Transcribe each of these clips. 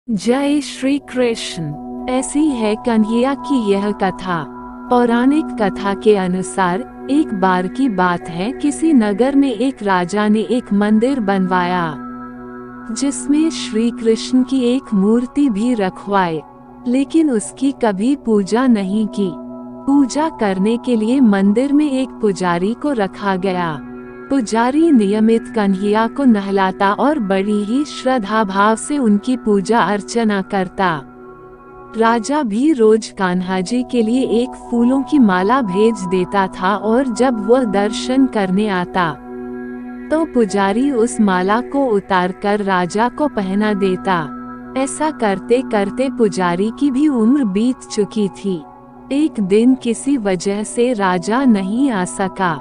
जय श्री कृष्ण। ऐसी है कन्हैया की यह कथा। पौराणिक कथा के अनुसार एक बार की बात है, किसी नगर में एक राजा ने एक मंदिर बनवाया जिसमें श्री कृष्ण की एक मूर्ति भी रखवाए, लेकिन उसकी कभी पूजा नहीं की। पूजा करने के लिए मंदिर में एक पुजारी को रखा गया। पुजारी नियमित कन्हैया को नहलाता और बड़ी ही श्रद्धा भाव से उनकी पूजा अर्चना करता। राजा भी रोज कान्हा जी के लिए एक फूलों की माला भेज देता था और जब वह दर्शन करने आता तो पुजारी उस माला को उतारकर राजा को पहना देता। ऐसा करते करते पुजारी की भी उम्र बीत चुकी थी। एक दिन किसी वजह से राजा नहीं आ सका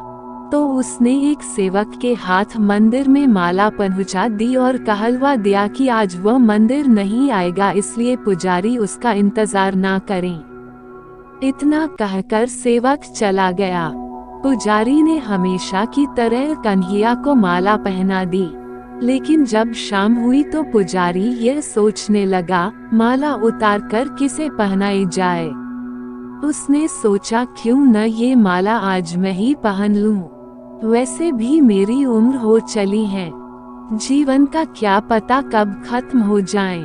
तो उसने एक सेवक के हाथ मंदिर में माला पहुंचा दी और कहलवा दिया कि आज वह मंदिर नहीं आएगा, इसलिए पुजारी उसका इंतजार ना करें। इतना कहकर सेवक चला गया। पुजारी ने हमेशा की तरह कन्हैया को माला पहना दी, लेकिन जब शाम हुई तो पुजारी यह सोचने लगा माला उतारकर किसे पहनाई जाए। उसने सोचा क्यों न ये माला आज मैं ही पहन लूं, वैसे भी मेरी उम्र हो चली है, जीवन का क्या पता कब खत्म हो जाए।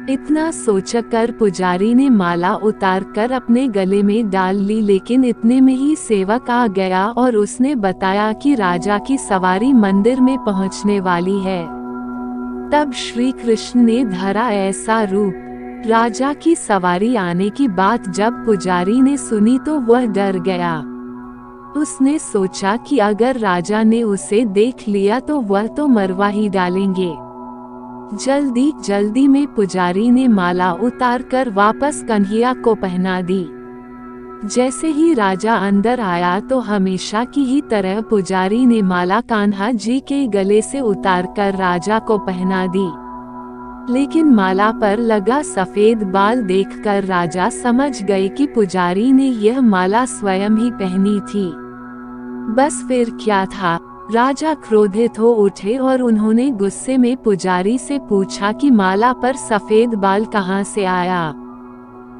इतना सोचकर पुजारी ने माला उतारकर अपने गले में डाल ली, लेकिन इतने में ही सेवक आ गया और उसने बताया कि राजा की सवारी मंदिर में पहुंचने वाली है। तब श्री कृष्ण ने धरा ऐसा रूप। राजा की सवारी आने की बात जब पुजारी ने सुनी तो वह डर गया। उसने सोचा कि अगर राजा ने उसे देख लिया तो वह तो मरवा ही डालेंगे। जल्दी जल्दी में पुजारी ने माला उतारकर वापस कन्हैया को पहना दी। जैसे ही राजा अंदर आया तो हमेशा की ही तरह पुजारी ने माला कान्हा जी के गले से उतारकर राजा को पहना दी, लेकिन माला पर लगा सफेद बाल देखकर राजा समझ गए कि पुजारी ने यह माला स्वयं ही पहनी थी। बस फिर क्या था, राजा क्रोधित हो उठे और उन्होंने गुस्से में पुजारी से पूछा कि माला पर सफेद बाल कहाँ से आया।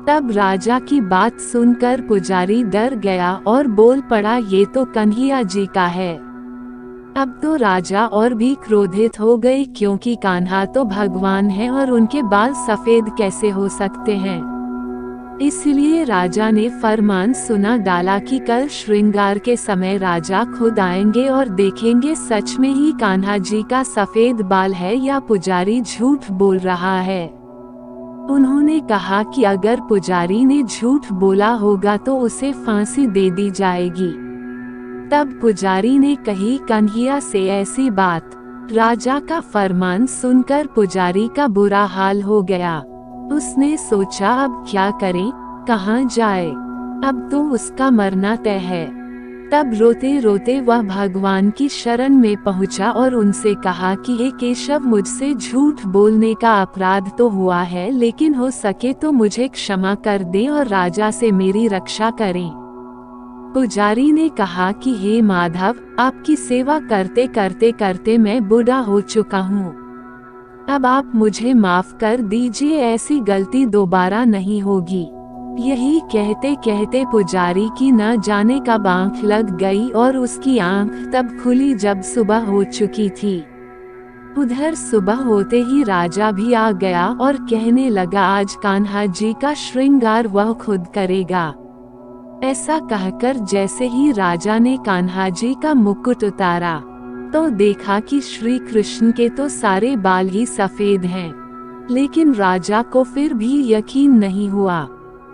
तब राजा की बात सुनकर पुजारी डर गया और बोल पड़ा, ये तो कन्हैया जी का है। अब तो राजा और भी क्रोधित हो गए, क्योंकि कान्हा तो भगवान है और उनके बाल सफेद कैसे हो सकते हैं। इसलिए राजा ने फरमान सुना डाला कि कल श्रृंगार के समय राजा खुद आएंगे और देखेंगे सच में ही कान्हा जी का सफेद बाल है या पुजारी झूठ बोल रहा है। उन्होंने कहा कि अगर पुजारी ने झूठ बोला होगा तो उसे फांसी दे दी जाएगी। तब पुजारी ने कही कन्हैया से ऐसी बात। राजा का फरमान सुनकर पुजारी का बुरा हाल हो गया। उसने सोचा अब क्या करे, कहाँ जाए, अब तो उसका मरना तय है। तब रोते रोते वह भगवान की शरण में पहुंचा और उनसे कहा कि हे केशव, मुझसे झूठ बोलने का अपराध तो हुआ है, लेकिन हो सके तो मुझे क्षमा कर दे और राजा से मेरी रक्षा करें। पुजारी ने कहा कि हे माधव, आपकी सेवा करते करते करते मैं बूढ़ा हो चुका हूँ, अब आप मुझे माफ कर दीजिए, ऐसी गलती दोबारा नहीं होगी। यही कहते कहते पुजारी की न जाने कब आंख लग गई और उसकी आंख तब खुली जब सुबह हो चुकी थी। उधर सुबह होते ही राजा भी आ गया और कहने लगा आज कान्हा जी का श्रृंगार वह खुद करेगा। ऐसा कहकर जैसे ही राजा ने कान्हा जी का मुकुट उतारा तो देखा कि श्री कृष्ण के तो सारे बाल ही सफेद हैं, लेकिन राजा को फिर भी यकीन नहीं हुआ।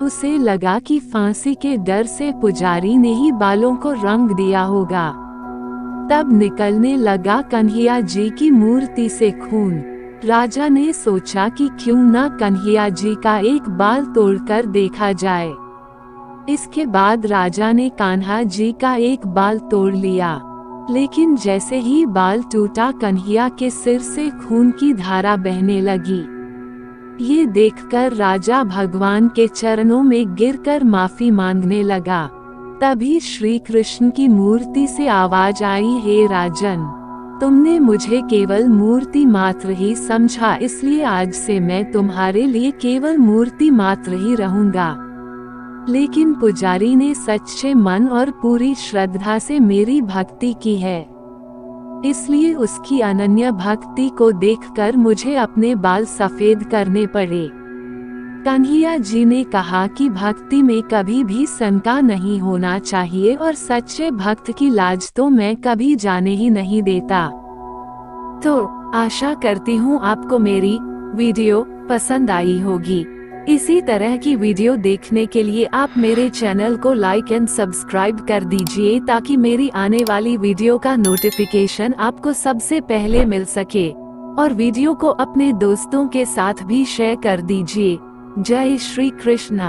उसे लगा कि फांसी के डर से पुजारी ने ही बालों को रंग दिया होगा। तब निकलने लगा कन्हैया जी की मूर्ति से खून। राजा ने सोचा कि क्यों न कन्हैया जी का एक बाल तोड़कर देखा जाए। इसके बाद राजा ने कान्हा जी का एक बाल तोड़ लिया, लेकिन जैसे ही बाल टूटा कन्हैया के सिर से खून की धारा बहने लगी। ये देखकर राजा भगवान के चरणों में गिरकर माफी मांगने लगा। तभी श्री कृष्ण की मूर्ति से आवाज आई, हे राजन, तुमने मुझे केवल मूर्ति मात्र ही समझा, इसलिए आज से मैं तुम्हारे लिए केवल मूर्ति मात्र ही रहूंगा। लेकिन पुजारी ने सच्चे मन और पूरी श्रद्धा से मेरी भक्ति की है, इसलिए उसकी अनन्य भक्ति को देखकर मुझे अपने बाल सफेद करने पड़े। कन्हैया जी ने कहा कि भक्ति में कभी भी शंका नहीं होना चाहिए और सच्चे भक्त की लाज तो मैं कभी जाने ही नहीं देता। तो आशा करती हूँ आपको मेरी वीडियो पसंद आई होगी। इसी तरह की वीडियो देखने के लिए आप मेरे चैनल को लाइक एंड सब्सक्राइब कर दीजिए ताकि मेरी आने वाली वीडियो का नोटिफिकेशन आपको सबसे पहले मिल सके, और वीडियो को अपने दोस्तों के साथ भी शेयर कर दीजिए। जय श्री कृष्णा।